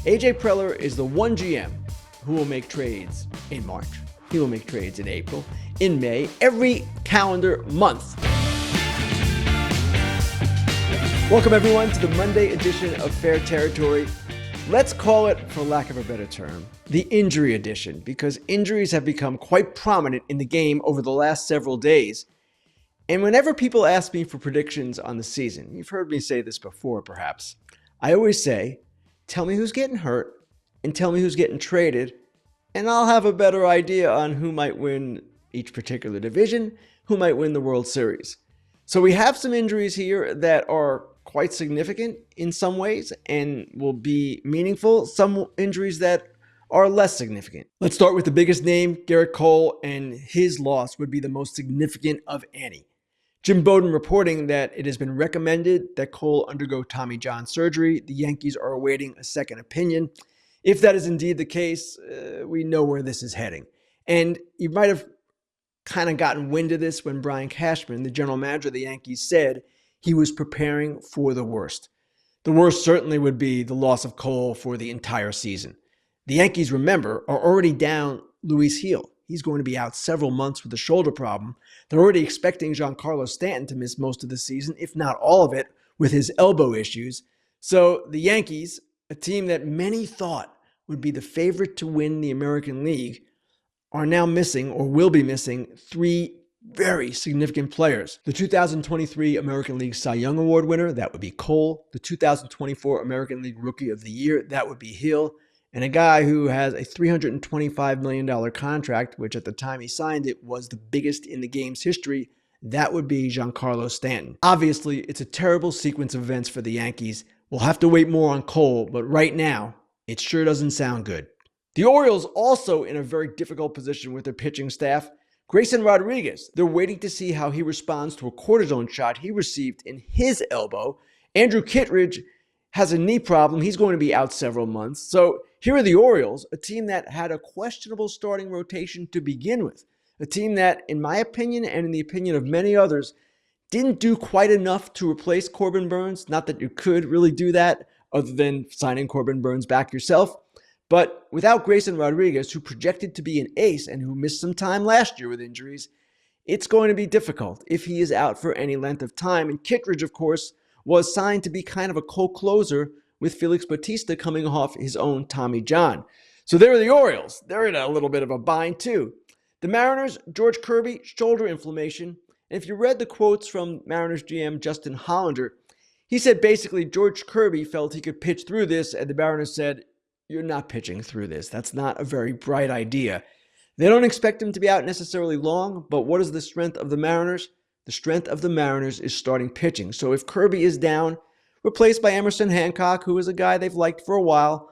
AJ Preller is the one GM who will make trades in March. He will make trades in April, in May, every calendar month. Welcome everyone to the Monday edition of Fair Territory. Let's call it, for lack of a better term, the injury edition, because injuries have become quite prominent in the game over the last several days. And whenever people ask me for predictions on the season, you've heard me say this before perhaps, I always say, tell me who's getting hurt and tell me who's getting traded, and I'll have a better idea on who might win each particular division, who might win the World Series. So we have some injuries here that are quite significant in some ways and will be meaningful. Some injuries that are less significant. Let's start with the biggest name, Gerrit Cole, and his loss would be the most significant of any. Jim Bowden reporting that it has been recommended that Cole undergo Tommy John surgery. The Yankees are awaiting a second opinion. If that is indeed the case, we know where this is heading. And you might have kind of gotten wind of this when Brian Cashman, the general manager of the Yankees, said he was preparing for the worst. The worst certainly would be the loss of Cole for the entire season. The Yankees, remember, are already down Luis Gil. He's going to be out several months with a shoulder problem. They're already expecting Giancarlo Stanton to miss most of the season, if not all of it, with his elbow issues. So the Yankees, a team that many thought would be the favorite to win the American League, are now missing, or will be missing, three very significant players. The 2023 American League Cy Young Award winner, that would be Cole. The 2024 American League Rookie of the Year, that would be Gil. And a guy who has a $325 million contract, which at the time he signed it was the biggest in the game's history, that would be Giancarlo Stanton. Obviously, it's a terrible sequence of events for the Yankees. We'll have to wait more on Cole, but right now, it sure doesn't sound good. The Orioles also in a very difficult position with their pitching staff. Grayson Rodriguez, they're waiting to see how he responds to a cortisone shot he received in his elbow. Andrew Kittredge has a knee problem. He's going to be out several months. So here are the Orioles, a team that had a questionable starting rotation to begin with. A team that, in my opinion and in the opinion of many others, didn't do quite enough to replace Corbin Burnes. Not that you could really do that other than signing Corbin Burnes back yourself. But without Grayson Rodriguez, who projected to be an ace and who missed some time last year with injuries, it's going to be difficult if he is out for any length of time. And Kittredge, of course, was signed to be kind of a co-closer with Felix Bautista coming off his own Tommy John. So there are the Orioles. They're in a little bit of a bind too. The Mariners, George Kirby, shoulder inflammation. And if you read the quotes from Mariners GM Justin Hollander, he said basically George Kirby felt he could pitch through this, and the Mariners said, you're not pitching through this. That's not a very bright idea. They don't expect him to be out necessarily long, but what is the strength of the Mariners? The strength of the Mariners is starting pitching. So if Kirby is down, replaced by Emerson Hancock, who is a guy they've liked for a while,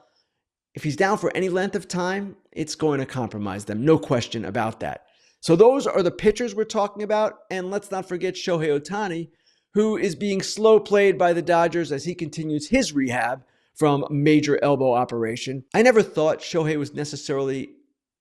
if he's down for any length of time, it's going to compromise them. No question about that. So those are the pitchers we're talking about. And let's not forget Shohei Ohtani, who is being slow played by the Dodgers as he continues his rehab from a major elbow operation. I never thought Shohei was necessarily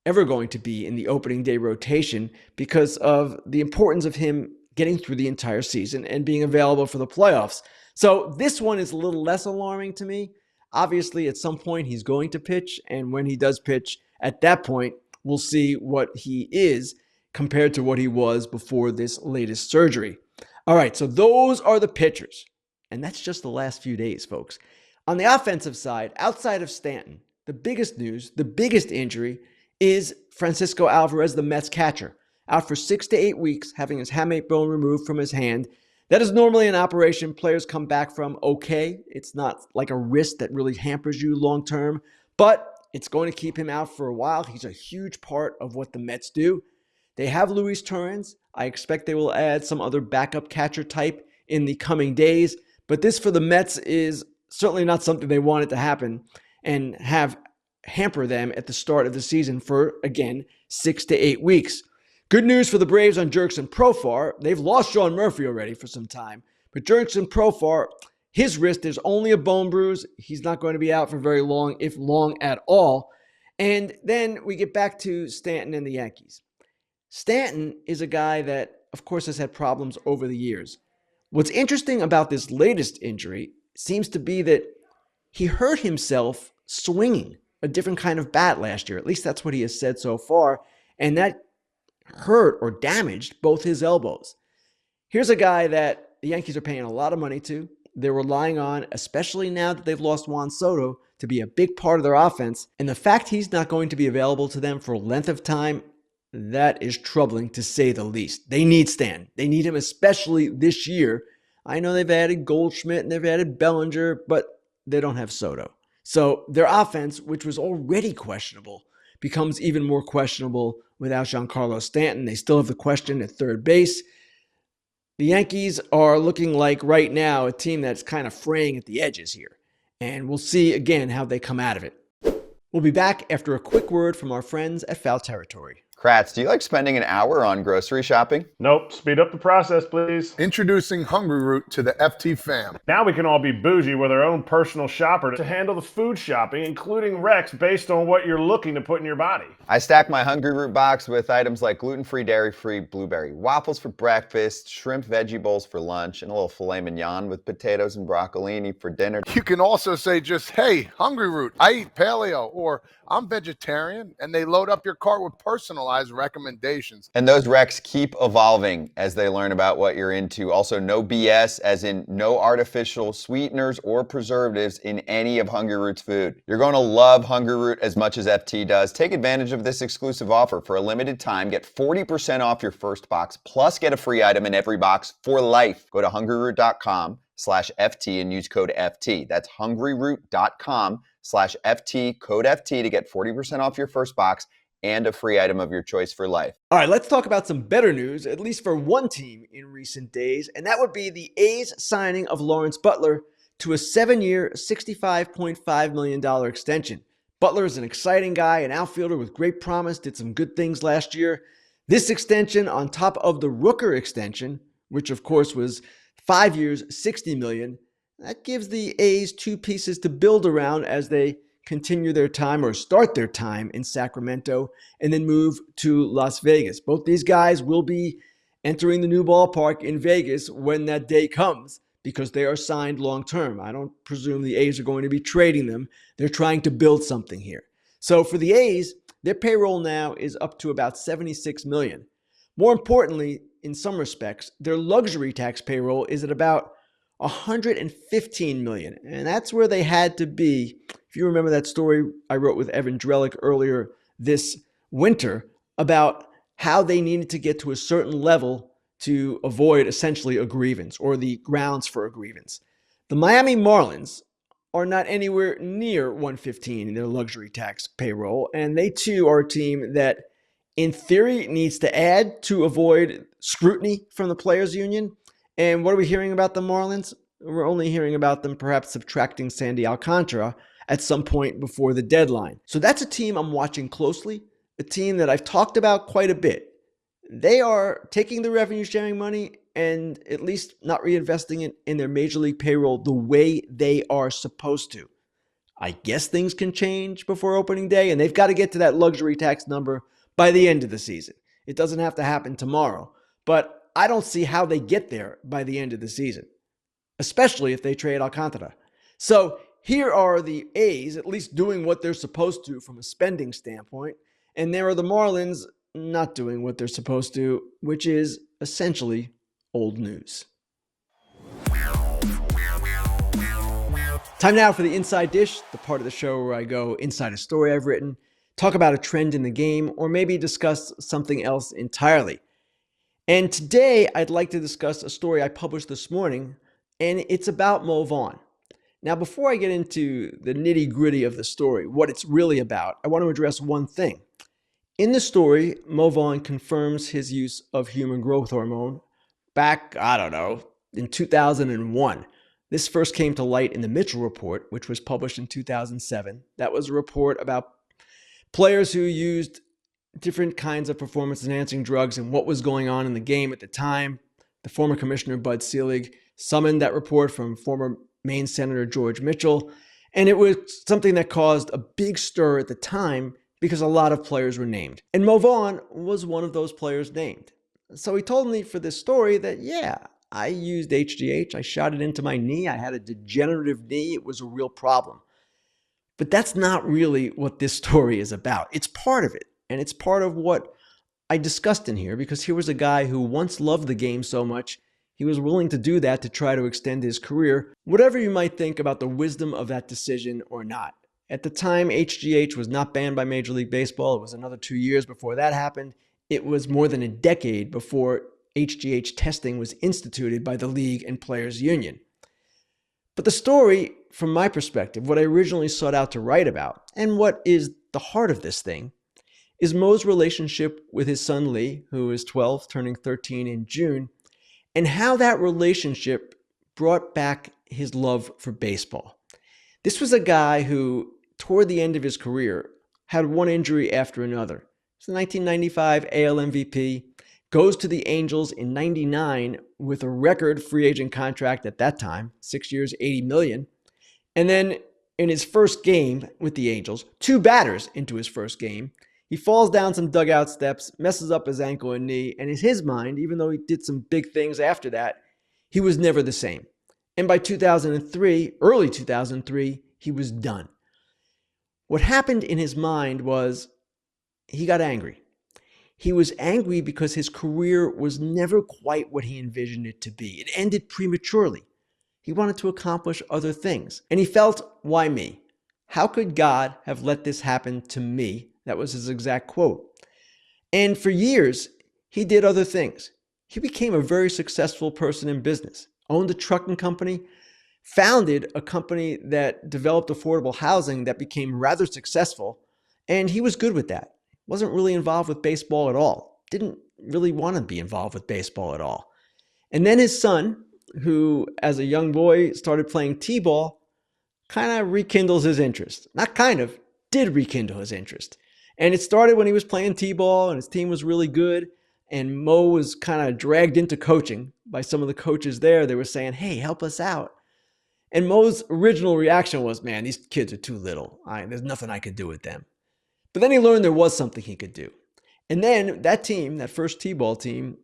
ever going to be in the opening day rotation because of the importance of him getting through the entire season and being available for the playoffs. So this one is a little less alarming to me. Obviously, at some point, he's going to pitch. And when he does pitch, at that point, we'll see what he is compared to what he was before this latest surgery. All right, so those are the pitchers. And that's just the last few days, folks. On the offensive side, outside of Stanton, the biggest news, the biggest injury is Francisco Alvarez, the Mets catcher, out for 6 to 8 weeks, having his hamate bone removed from his hand. That is normally an operation players come back from okay. It's not like a wrist that really hampers you long term, but it's going to keep him out for a while. He's a huge part of what the Mets do. They have Luis Torrens. I expect they will add some other backup catcher type in the coming days, but this for the Mets is certainly not something they wanted to happen and have hamper them at the start of the season for, again, 6 to 8 weeks. Good news for the Braves on Jurickson Profar. They've lost Sean Murphy already for some time. But Jurickson Profar, his wrist is only a bone bruise. He's not going to be out for very long, if long at all. And then we get back to Stanton and the Yankees. Stanton is a guy that, of course, has had problems over the years. What's interesting about this latest injury seems to be that he hurt himself swinging a different kind of bat last year. At least that's what he has said so far. And that hurt or damaged both his elbows. Here's a guy that the Yankees are paying a lot of money to. They're relying on, especially now that they've lost Juan Soto, to be a big part of their offense. And the fact he's not going to be available to them for a length of time, that is troubling to say the least. They need Stanton. They need him especially this year. I know they've added Goldschmidt and they've added Bellinger, but they don't have Soto. So their offense, which was already questionable, becomes even more questionable without Giancarlo Stanton. They still have the question at third base. The Yankees are looking like right now a team that's kind of fraying at the edges here. And we'll see again how they come out of it. We'll be back after a quick word from our friends at Foul Territory. Kratz, do you like spending an hour on grocery shopping? Nope. Speed up the process, please. Introducing Hungry Root to the FT fam. Now we can all be bougie with our own personal shopper to handle the food shopping, including recs based on what you're looking to put in your body. I stack my Hungry Root box with items like gluten-free, dairy-free blueberry waffles for breakfast, shrimp veggie bowls for lunch, and a little filet mignon with potatoes and broccolini for dinner. You can also say just, hey, Hungry Root, I eat paleo, or I'm vegetarian, and they load up your cart with personalized recommendations. And those recs keep evolving as they learn about what you're into. Also, no BS, as in no artificial sweeteners or preservatives in any of Hungry Root's food. You're going to love Hungry Root as much as FT does. Take advantage of this exclusive offer. For a limited time, get 40% off your first box, plus get a free item in every box for life. Go to hungryroot.com/FT and use code FT. That's hungryroot.com/FT, code FT to get 40% off your first box and a free item of your choice for life. All right, let's talk about some better news, at least for one team in recent days, and that would be the A's signing of Lawrence Butler to a 7-year, $65.5 million extension. Butler is an exciting guy, an outfielder with great promise, did some good things last year. This extension on top of the Rooker extension, which of course was 5 years, $60 million, that gives the A's two pieces to build around as they continue their time or start their time in Sacramento and then move to Las Vegas. Both these guys will be entering the new ballpark in Vegas when that day comes because they are signed long-term. I don't presume the A's are going to be trading them. They're trying to build something here. So for the A's, their payroll now is up to about $76 million. More importantly, in some respects, their luxury tax payroll is at about $115 million. And that's where they had to be. If you remember that story I wrote with Evan Drellick earlier this winter about how they needed to get to a certain level to avoid essentially a grievance or the grounds for a grievance. The Miami Marlins are not anywhere near 115 in their luxury tax payroll. And they too are a team that in theory needs to add to avoid scrutiny from the players union. And what are we hearing about the Marlins? We're only hearing about them perhaps subtracting Sandy Alcantara at some point before the deadline. So that's a team I'm watching closely, a team that I've talked about quite a bit. They are taking the revenue sharing money and at least not reinvesting it in their major league payroll the way they are supposed to. I guess things can change before opening day, and they've got to get to that luxury tax number by the end of the season. It doesn't have to happen tomorrow, but I don't see how they get there by the end of the season, especially if they trade Alcantara. So here are the A's at least doing what they're supposed to from a spending standpoint, and there are the Marlins not doing what they're supposed to, which is essentially old news. Time now for the Inside Dish, the part of the show where I go inside a story I've written, talk about a trend in the game, or maybe discuss something else entirely. And today I'd like to discuss a story I published this morning, and it's about Mo Vaughn. Now, before I get into the nitty-gritty of the story, what it's really about, I want to address one thing. In the story, Mo Vaughn confirms his use of human growth hormone back, in 2001. This first came to light in the Mitchell Report, which was published in 2007. That was a report about players who used different kinds of performance-enhancing drugs and what was going on in the game at the time. The former commissioner, Bud Selig, summoned that report from former Maine Senator George Mitchell, and it was something that caused a big stir at the time because a lot of players were named. And Mo Vaughn was one of those players named. So he told me for this story that, yeah, I used HGH. I shot it into my knee. I had a degenerative knee. It was a real problem. But that's not really what this story is about. It's part of it, and it's part of what I discussed in here, because here was a guy who once loved the game so much, he was willing to do that to try to extend his career, whatever you might think about the wisdom of that decision or not. At the time, HGH was not banned by Major League Baseball. It was another 2 years before that happened. It was more than a decade before HGH testing was instituted by the league and players union. But the story, from my perspective, what I originally sought out to write about, and what is the heart of this thing, is Mo's relationship with his son Lee, who is 12, turning 13 in June, and how that relationship brought back his love for baseball. This was a guy who, toward the end of his career, had one injury after another. He's the 1995 AL MVP, goes to the Angels in 99 with a record free agent contract at that time, 6 years, $80 million. And then in his first game with the Angels, 2 batters into his first game, he falls down some dugout steps, messes up his ankle and knee, and in his mind, even though he did some big things after that, he was never the same. And by 2003, early 2003, he was done. What happened in his mind was he got angry. He was angry because his career was never quite what he envisioned it to be. It ended prematurely. He wanted to accomplish other things. And he felt, why me? How could God have let this happen to me? That was his exact quote. And for years, he did other things. He became a very successful person in business, owned a trucking company, founded a company that developed affordable housing that became rather successful, and he was good with that. Wasn't really involved with baseball at all. Didn't really want to be involved with baseball at all. And then his son, who as a young boy started playing t-ball, kind of rekindles his interest. Not kind of, did rekindle his interest. And it started when he was playing t-ball and his team was really good. And Mo was kind of dragged into coaching by some of the coaches there. They were saying, hey, help us out. And Mo's original reaction was, man, these kids are too little. There's nothing I could do with them. But then he learned there was something he could do. And then that team, that first t-ball team,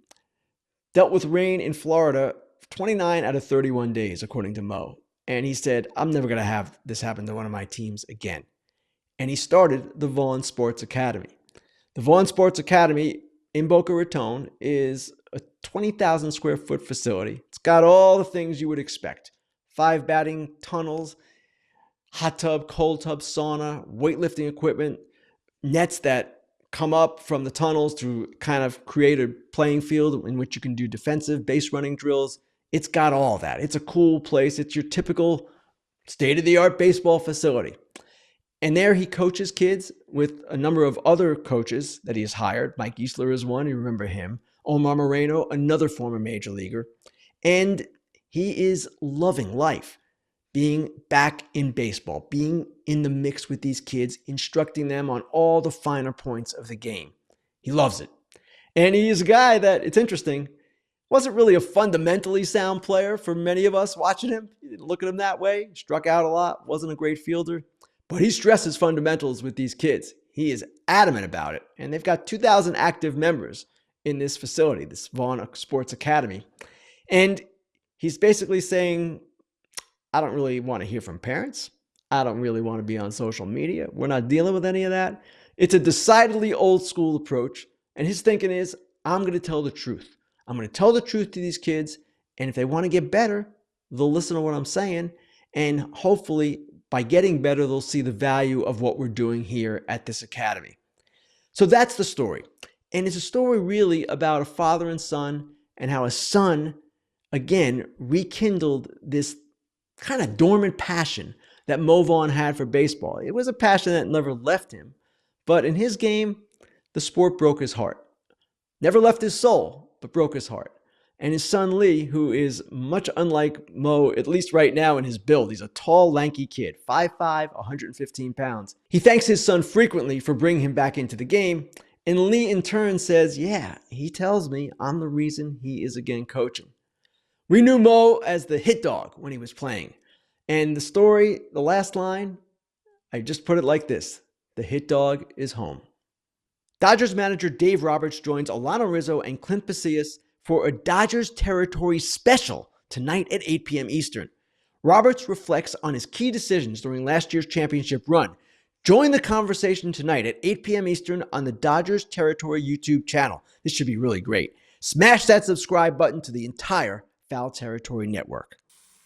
dealt with rain in Florida 29 out of 31 days, according to Mo. And he said, I'm never going to have this happen to one of my teams again. And he started the Vaughn Sports Academy. The Vaughn Sports Academy in Boca Raton is a 20,000 square foot facility. It's got all the things you would expect. 5 batting tunnels, hot tub, cold tub, sauna, weightlifting equipment, nets that come up from the tunnels to kind of create a playing field in which you can do defensive base running drills. It's got all that. It's a cool place. It's your typical state-of-the-art baseball facility. And there he coaches kids with a number of other coaches that he has hired. Mike Easler is one, you remember him. Omar Moreno, another former major leaguer. And he is loving life, being back in baseball, being in the mix with these kids, instructing them on all the finer points of the game. He loves it. And he is a guy that, it's interesting, wasn't really a fundamentally sound player for many of us watching him. You didn't look at him that way. Struck out a lot, wasn't a great fielder. But he stresses fundamentals with these kids. He is adamant about it. And they've got 2,000 active members in this facility, this Vaughn Sports Academy. And he's basically saying, I don't really want to hear from parents. I don't really want to be on social media. We're not dealing with any of that. It's a decidedly old school approach. And his thinking is, I'm going to tell the truth. I'm going to tell the truth to these kids. And if they want to get better, they'll listen to what I'm saying. And hopefully, by getting better, they'll see the value of what we're doing here at this academy. So that's the story. And it's a story really about a father and son, and how a son, again, rekindled this kind of dormant passion that Mo Vaughn had for baseball. It was a passion that never left him. But in his game, the sport broke his heart. Never left his soul, but broke his heart. And his son Lee, who is much unlike Mo, at least right now in his build. He's a tall, lanky kid, 5'5", 115 pounds. He thanks his son frequently for bringing him back into the game. And Lee in turn says, yeah, he tells me I'm the reason he is again coaching. We knew Mo as the hit dog when he was playing. And the story, the last line, I just put it like this: the hit dog is home. Dodgers manager Dave Roberts joins Alano Rizzo and Clint Pasillas for a Dodgers territory special tonight at 8 p.m. Eastern. Roberts reflects on his key decisions during last year's championship run. Join the conversation tonight at 8 p.m. Eastern on the Dodgers Territory YouTube channel. This should be really great. Smash that subscribe button to the entire Foul Territory network.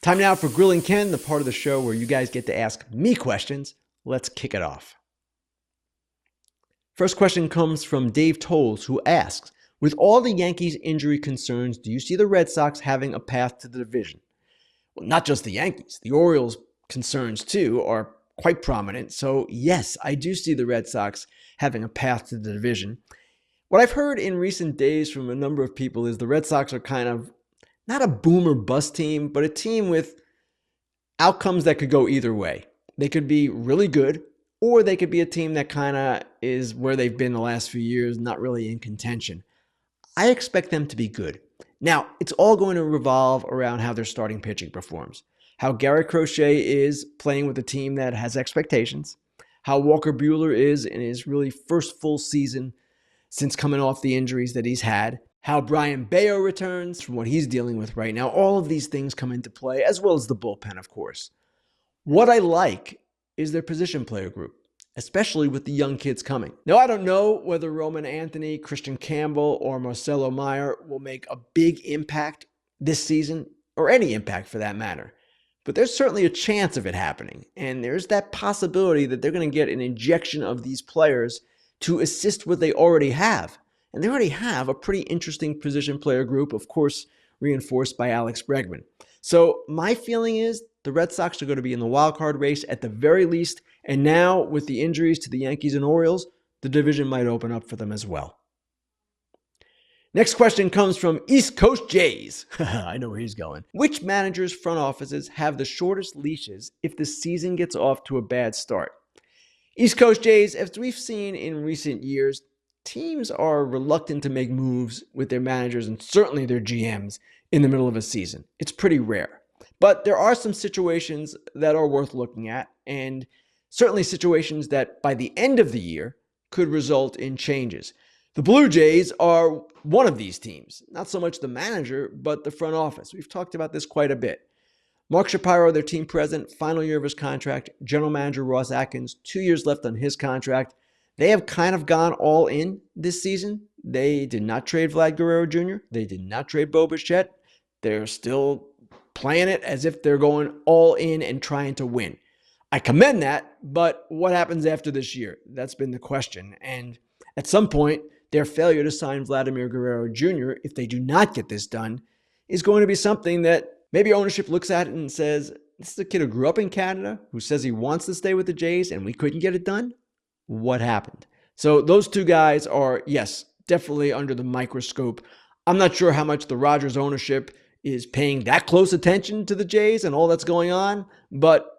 Time now for Grillin Ken, the part of the show where you guys get to ask me questions. Let's kick it off. First question comes from Dave Tolles, who asks, with all the Yankees' injury concerns, do you see the Red Sox having a path to the division? Well, not just the Yankees. The Orioles' concerns, too, are quite prominent. So, yes, I do see the Red Sox having a path to the division. What I've heard in recent days from a number of people is the Red Sox are kind of not a boom or bust team, but a team with outcomes that could go either way. They could be really good, or they could be a team that kind of is where they've been the last few years, not really in contention. I expect them to be good. Now, it's all going to revolve around how their starting pitching performs, how Garrett Crochet is playing with a team that has expectations, how Walker Buehler is in his really first full season since coming off the injuries that he's had, how Brian Bayo returns from what he's dealing with right now. All of these things come into play, as well as the bullpen, of course. What I like is their position player group, especially with the young kids coming. Now, I don't know whether Roman Anthony, Christian Campbell, or Marcelo Meyer will make a big impact this season, or any impact for that matter. But there's certainly a chance of it happening. And there's that possibility that they're going to get an injection of these players to assist what they already have. And they already have a pretty interesting position player group, of course, reinforced by Alex Bregman. So my feeling is the Red Sox are going to be in the wild card race at the very least. And now with the injuries to the Yankees and Orioles, the division might open up for them as well. Next question comes from East Coast Jays. I know where he's going. Which managers' front offices have the shortest leashes if the season gets off to a bad start? East Coast Jays, as we've seen in recent years, teams are reluctant to make moves with their managers and certainly their GMs in the middle of a season. It's pretty rare. But there are some situations that are worth looking at, and certainly situations that by the end of the year could result in changes. The Blue Jays are one of these teams. Not so much the manager, but the front office. We've talked about this quite a bit. Mark Shapiro, their team president, final year of his contract. General manager Ross Atkins, 2 years left on his contract. They have kind of gone all in this season. They did not trade Vlad Guerrero Jr. They did not trade Bo Bichette. They're still playing it as if they're going all in and trying to win. I commend that, but what happens after this year? That's been the question. And at some point, their failure to sign Vladimir Guerrero Jr., if they do not get this done, is going to be something that maybe ownership looks at it and says, this is a kid who grew up in Canada, who says he wants to stay with the Jays, and we couldn't get it done. What happened? So those two guys are, yes, definitely under the microscope. I'm not sure how much the Rogers ownership is paying that close attention to the Jays and all that's going on, but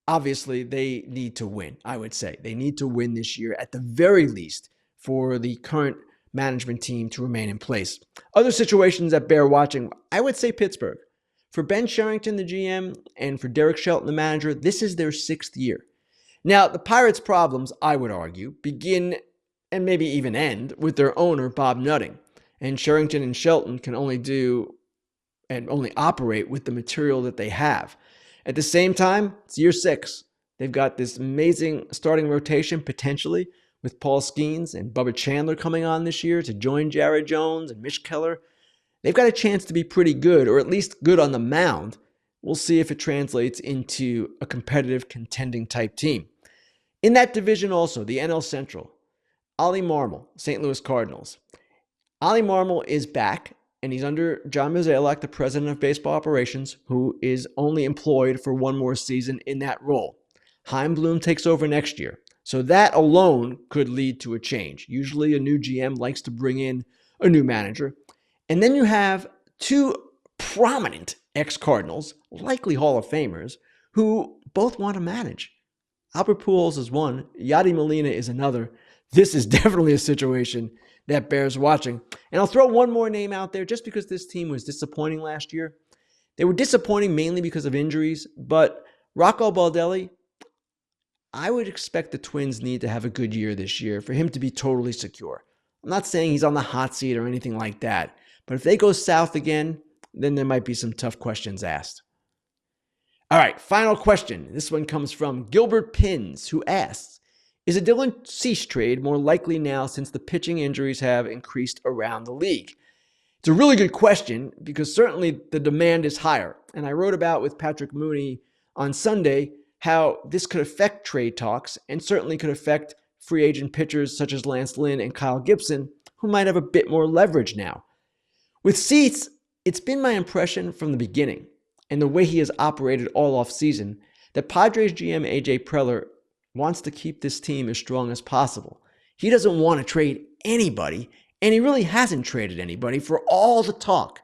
obviously they need to win, I would say. They need to win this year at the very least for the current management team to remain in place. Other situations that bear watching, I would say Pittsburgh. For Ben Sherrington, the GM, and for Derek Shelton, the manager, this is their 6th year. Now, the Pirates' problems, I would argue, begin and maybe even end with their owner, Bob Nutting. And Sherrington and Shelton can only do and only operate with the material that they have. At the same time, it's year 6. They've got this amazing starting rotation potentially with Paul Skeens and Bubba Chandler coming on this year to join Jared Jones and Mitch Keller. They've got a chance to be pretty good, or at least good on the mound. We'll see if it translates into a competitive, contending type team. In that division also, the NL Central, Ollie Marmol, St. Louis Cardinals. Ollie Marmol is back, and he's under John Mozeliak, the president of baseball operations, who is only employed for one more season in that role. Chaim Bloom takes over next year. So that alone could lead to a change. Usually a new GM likes to bring in a new manager. And then you have 2 prominent ex-Cardinals, likely Hall of Famers, who both want to manage. Albert Pujols is one. Yadi Molina is another. This is definitely a situation that bears watching. And I'll throw one more name out there just because this team was disappointing last year. They were disappointing mainly because of injuries, but Rocco Baldelli, I would expect the Twins need to have a good year this year for him to be totally secure. I'm not saying he's on the hot seat or anything like that, but if they go south again, then there might be some tough questions asked. All right, final question. This one comes from Gilbert Pins, who asks, is a Dylan Cease trade more likely now since the pitching injuries have increased around the league? It's a really good question because certainly the demand is higher. And I wrote about with Patrick Mooney on Sunday how this could affect trade talks and certainly could affect free agent pitchers such as Lance Lynn and Kyle Gibson, who might have a bit more leverage now. With Cease, it's been my impression from the beginning and the way he has operated all offseason that Padres GM AJ Preller wants to keep this team as strong as possible. He doesn't want to trade anybody, and he really hasn't traded anybody for all the talk.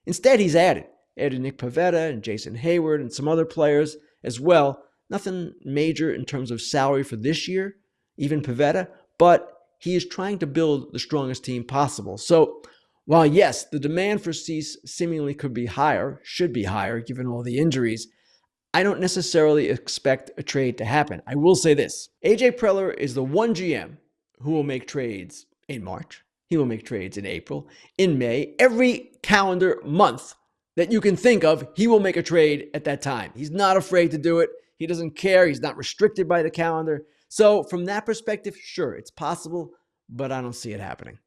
Instead, he's added Nick Pivetta and Jason Hayward and some other players as well. Nothing major in terms of salary for this year, even Pivetta, but he is trying to build the strongest team possible. So while yes, the demand for Cease seemingly could be higher, should be higher given all the injuries, I don't necessarily expect a trade to happen. I will say this, AJ Preller is the one GM who will make trades in March. He will make trades in April, in May, every calendar month that you can think of, he will make a trade at that time. He's not afraid to do it. He doesn't care. He's not restricted by the calendar. So from that perspective, sure, it's possible, but I don't see it happening.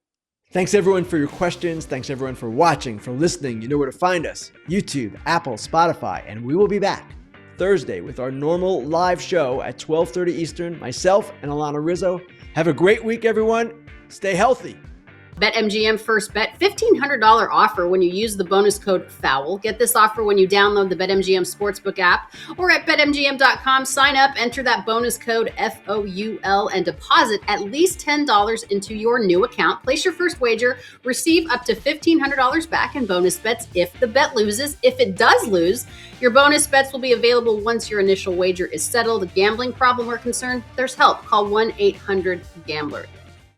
Thanks everyone for your questions. Thanks everyone for watching, for listening. You know where to find us. YouTube, Apple, Spotify, and we will be back Thursday with our normal live show at 12:30 Eastern. Myself and Alana Rizzo. Have a great week, everyone. Stay healthy. BetMGM first bet $1,500 offer when you use the bonus code FOUL. Get this offer when you download the BetMGM Sportsbook app or at BetMGM.com. Sign up, enter that bonus code FOUL, and deposit at least $10 into your new account. Place your first wager, receive up to $1,500 back in bonus bets if the bet loses. If it does lose, your bonus bets will be available once your initial wager is settled. A gambling problem or concern? There's help. Call 1-800-GAMBLER.